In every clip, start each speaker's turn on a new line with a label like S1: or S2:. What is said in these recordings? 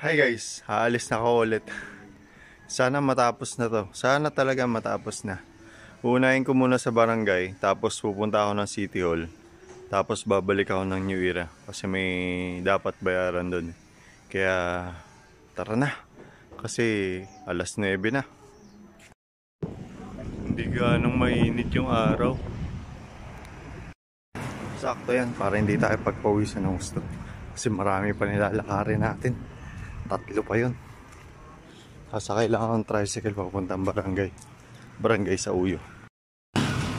S1: Hi guys, aalis na ako ulit. Sana matapos na to. Sana talaga matapos na. Uunahin ko muna sa barangay, tapos pupunta ako ng City Hall. Tapos babalik ako ng New Era kasi may dapat bayaran doon. Kaya tara na. Kasi alas 9 na. Hindi ganong mainit yung araw. Sakto yan para hindi tayo pagpawisan ng gusto. Kasi marami pa nilalakarin natin. 3 pa yun. Sasakay lang akong tricycle papuntang barangay sa Uyo.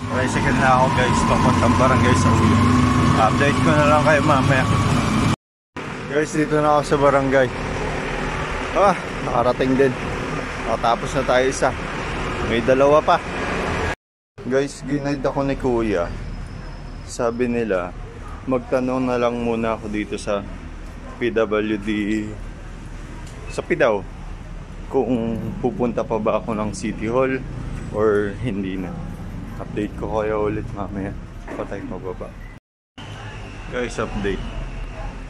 S1: Tricycle na ako guys papuntang barangay sa Uyo. Update ko na lang kayo mamaya. Guys, dito na ako sa barangay. Nakarating din. Nakatapos na tayo isa. May 2 pa. Guys, ginaid ako ni Kuya. Sabi nila magtanong na lang muna ako dito sa PWD sa Pidaw kung pupunta pa ba ako ng City Hall or hindi na. Update ko kayo ulit mamaya patay mababa. Guys, update.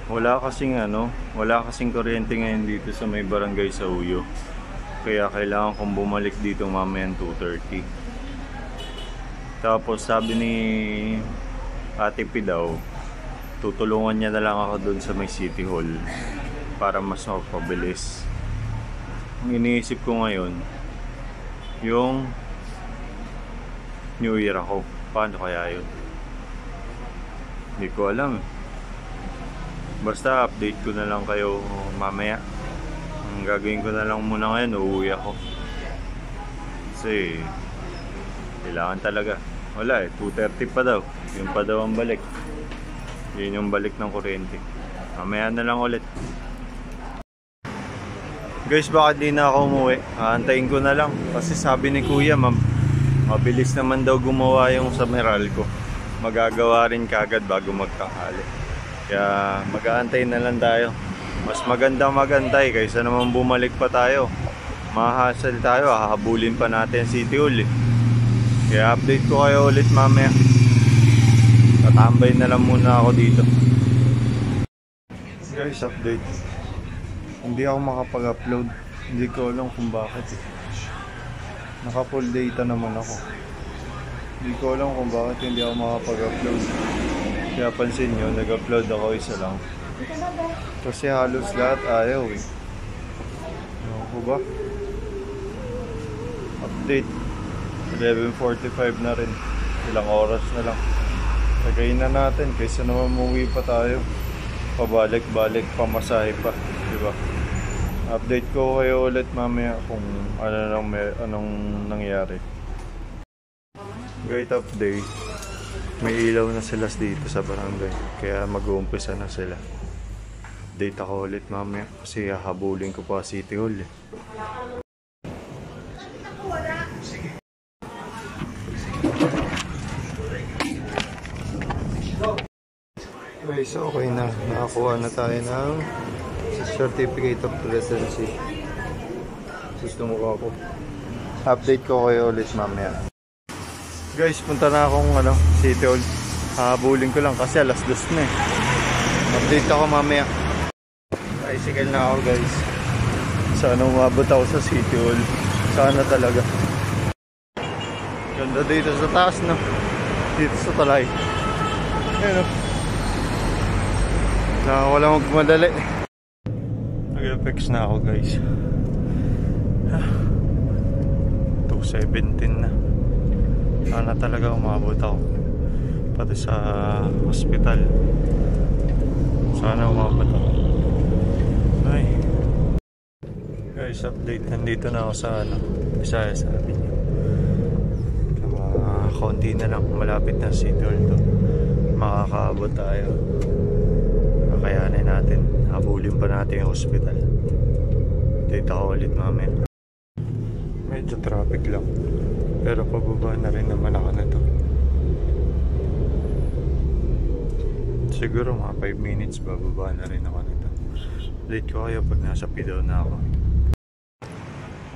S1: Wala kasing kuryente ngayon dito sa may barangay sa Uyo. Kaya kailangan kong bumalik dito mamaya 2:30. Tapos sabi ni Ate Pidaw, tutulungan niya na lang ako doon sa may City Hall para mas mapabilis. Ang iniisip ko ngayon, yung New Year ako. Paano kaya yun? Hindi ko alam. Basta update ko na lang kayo mamaya. Ang gagawin ko na lang muna ngayon, uuwi ako. Kasi kailangan talaga. Wala 2:30 pa daw. Yung pa daw ang balik. Yun yung balik ng kuryente. Mamaya na lang ulit. Guys, bakit di na ako umuwi? Aantayin ko na lang. Kasi sabi ni Kuya, mabilis naman daw gumawa yung sa Meralco. Magagawa rin kagad bago magtanghali. Kaya mag-aantay na lang tayo. Mas magandang magantay kaysa naman bumalik pa tayo. Mahasal tayo, hahabulin pa natin City Hall. Kaya update ko kayo ulit mamaya. Tatambay na lang muna ako dito. Guys, update. Hindi ako makapag-upload. Hindi ko alam kung bakit Naka full data naman ako. Hindi ko alam kung bakit hindi ako makapag-upload. Kaya pansin nyo, nag-upload ako isa lang. Kasi halos lahat ayaw Ano ko ba? Update. 11:45 na rin. Ilang oras na lang. Lagayin na natin kaysa naman umuwi pa tayo. Pabalik-balik, pamasahe pa, diba? Update ko kayo ulit mamaya kung anong nangyari. Great update. May ilaw na sila dito sa barangay, kaya mag-uumpisa na sila. Update ako ulit mamaya kasi hahabulin ko pa City Hall Guys, okay na. Nakakuha na tayo ng Certificate of Residency. Gusto mo ako. Update ko kayo ulit mamaya. Guys, punta na akong City Hall. Hahabulin ko lang kasi alas 2 na Update ako mamaya. Tricycle na ako guys. Sana umabot ako sa City Hall. Sana talaga. Ganda dito sa taas dito sa Talay. Ayun wala magmadali. Nag-effects na ako guys. 2:17 na. Sana talaga umabot ako. Pati sa hospital. Sana umabot ako. Ay. Guys, update. Nandito na ako sa Visayas sabi niyo. Konti na lang. Malapit na City Hall to. Makakaabot tayo. Kakayanin natin. Habulin pa natin yung hospital. Dito ako ulit mamaya. Medyo traffic lang. Pero pababa na rin naman ako na to. Siguro mga 5 minutes bababa na rin ako nito. Late ko kayo pag nasa Pidaw na ako.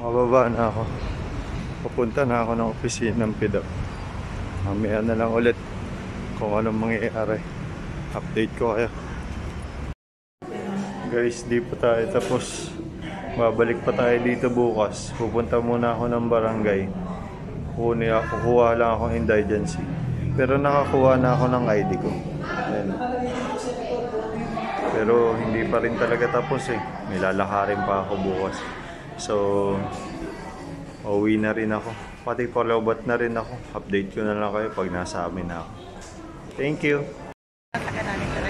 S1: Mababa na ako. Papunta na ako ng opisina ng Pidaw. Mamaya na lang ulit kung anong mangyayari. Update ko kayo. Guys, di pa tayo tapos. Babalik pa tayo dito bukas. Pupunta muna ako ng barangay. Kukuha lang ako indigency. Pero nakakuha na ako ng ID ko. Ayan. Pero hindi pa rin talaga tapos eh. May lalakarin pa ako bukas. So, uwi na rin ako. Pati palabat na rin ako. Update ko na lang kayo pag nasa amin na ako. Thank you.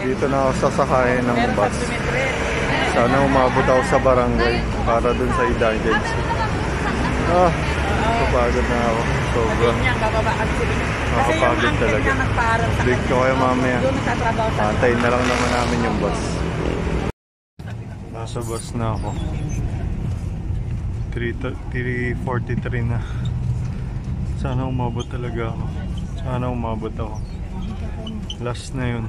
S1: Dito na ako sasakay ng bus. Sana umabot ako sa barangay para dun sa indigency. Kapagod na ako. Sobra. Nakapagod talaga. Update ko kayo mamaya. Antayin na lang naman namin yung bus. Nasa bus na ako. 3:43 na. Sana umabot talaga ako. Sana umabot ako. Last na yun.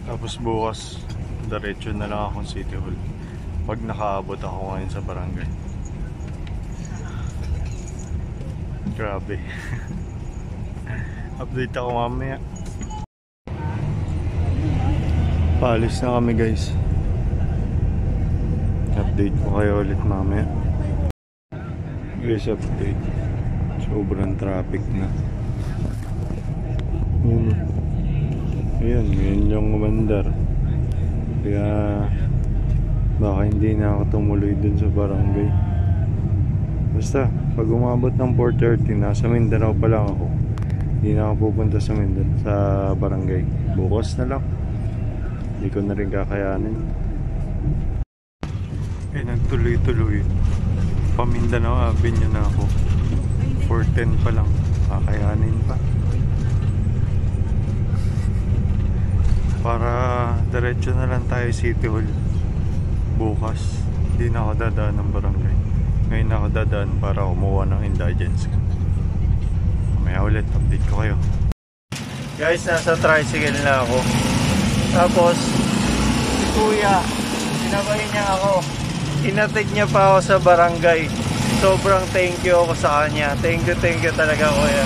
S1: Tapos bukas, diretso na lang akong City Hall. Pag nakaabot ako ngayon sa barangay. Grabe. Update ako mamaya. Paalis na kami guys. Update ko kayo ulit mamaya. Guys, update. Sobrang traffic na. Ayan, yun yung umandar. Kaya baka hindi na ako tumuloy dun sa barangay. Basta, pag umabot ng 4:30, nasa Mindanao pa lang ako. Hindi na ako pupunta sa Mindanao, sa barangay. Bukas na lang. Hindi ko na rin kakayanin. Nagtuloy-tuloy. Pa-Mindanao Avenue na ako. 4:10 pa lang. Kakayanin pa. Para diretso na lang tayo City Hall bukas. Hindi na ako dadaan ng barangay. Ngayon na ako dadaan para kumuha ng indigency. May ulit, update ko kayo. Guys, nasa tricycle na ako. Tapos si kuya, sinabay niya ako. Inatid niya pa ako sa barangay. Sobrang thank you ako sa kanya. Thank you talaga kuya.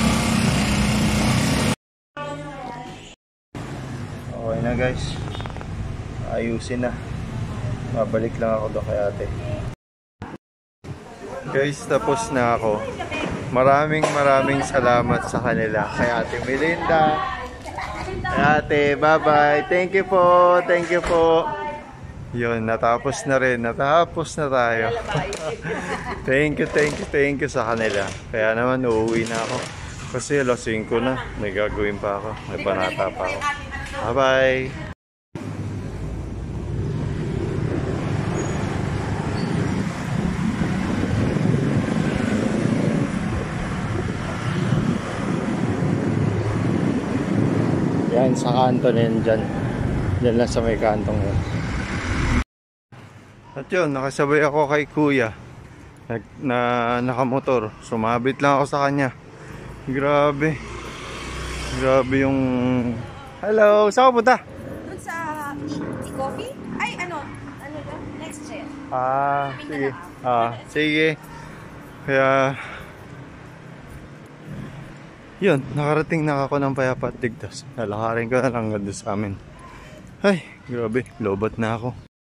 S1: Okay na guys, ayusin na. Babalik lang ako doon kay ate. Guys, tapos na ako. Maraming salamat sa kanila. Kay ate Melinda, kay ate, bye bye. Thank you po. Yun, natapos na rin. Natapos na tayo. Thank you sa kanila. Kaya naman uuwi na ako. Kasi alas 5 na. May gagawin pa ako. May panata pa ako. Bye-bye! Yan, sa kanto na yan dyan. Dyan lang sa may kantong yan. At yun, nakasabay ako kay kuya na nakamotor. Sumabit lang ako sa kanya. Grabe yung... Hello! Saan ka punta?
S2: Doon sa coffee? Ay, ano lang? Next chair.
S1: Sige. Sige. Kaya... Yun, nakarating na ako ng Payapa at Ligtas. Lalakarin ko na lang doon sa amin. Ay, grabe. Lobat na ako.